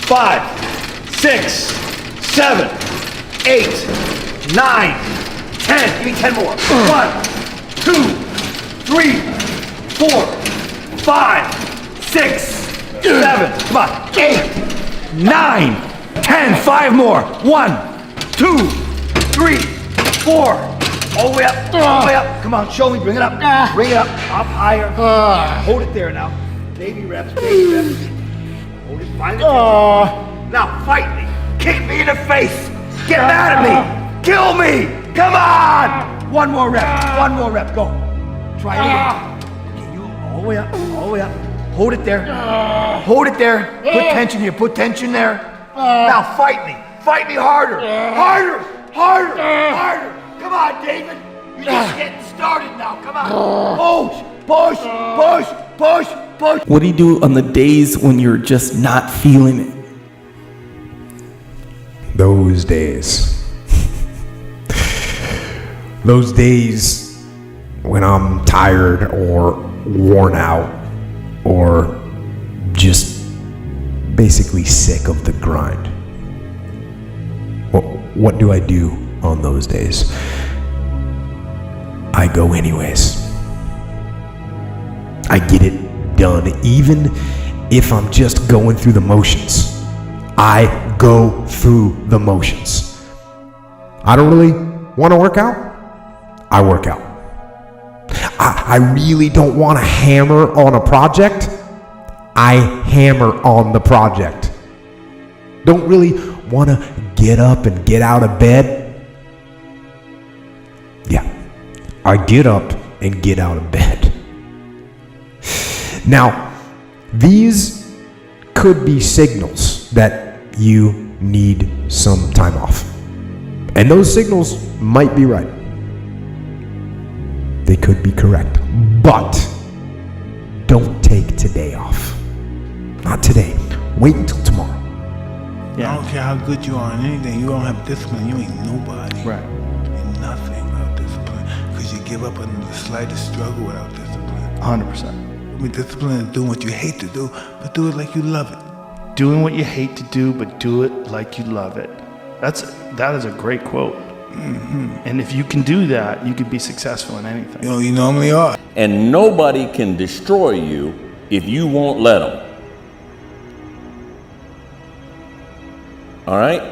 5, 6, 7, 8, 9, 10. Give me 10 more. 1, 2, 3, 4, 5, 6, 7. Come on. 8, 9, 10. 5 more. 1, 2, 3, 4. All the way up. All the way up. Come on, show me. Bring it up. Bring it up. Up higher. Hold it there now. Baby reps. Baby reps. Hold it. Find it. Now fight me. Kick me in the face. Get mad at me. Kill me. Come on. One more rep. One more rep. Go. Try it again. Okay, you all the way up. All the way up. Hold it there. Hold it there. Put tension here. Put tension there. Now fight me. Fight me harder. Harder. Harder. Harder. Come on, David. You're just getting started now. Come on. Push. Push. Push. Push. Push. What do you do on the days when you're just not feeling it? Those days. Those days when I'm tired or worn out or just basically sick of the grind. What do I do on those days? I go anyways. I get it done, even if I'm just going through the motions. I go through the motions. I don't really want to work out. I work out. I really don't want to hammer on a project. I hammer on the project. Don't really want to get up and get out of bed. Yeah, I get up and get out of bed. Now, these could be signals that you need some time off. And those signals might be right. They could be correct. But don't take today off. Not today. Wait until tomorrow. I don't care how good you are in anything. You don't have discipline. You ain't nobody. Right. Ain't nothing without discipline. Because you give up under the slightest struggle without discipline. 100%. I mean, discipline is doing what you hate to do, but do it like you love it. Doing what you hate to do, but do it like you love it. That is a great quote. Mm-hmm. And if you can do that, you can be successful in anything. You know, you normally are. And nobody can destroy you if you won't let them. All right?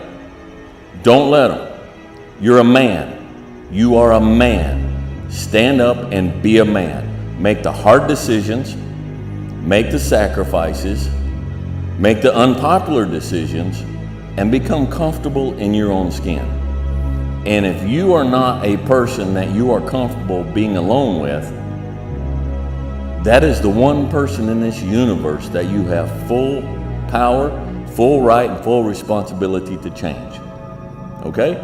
Don't let them. You're a man. You are a man. Stand up and be a man. Make the hard decisions. Make the sacrifices. Make the unpopular decisions. And become comfortable in your own skin. And if you are not a person that you are comfortable being alone with, that is the one person in this universe that you have full power, full right, and full responsibility to change. Okay?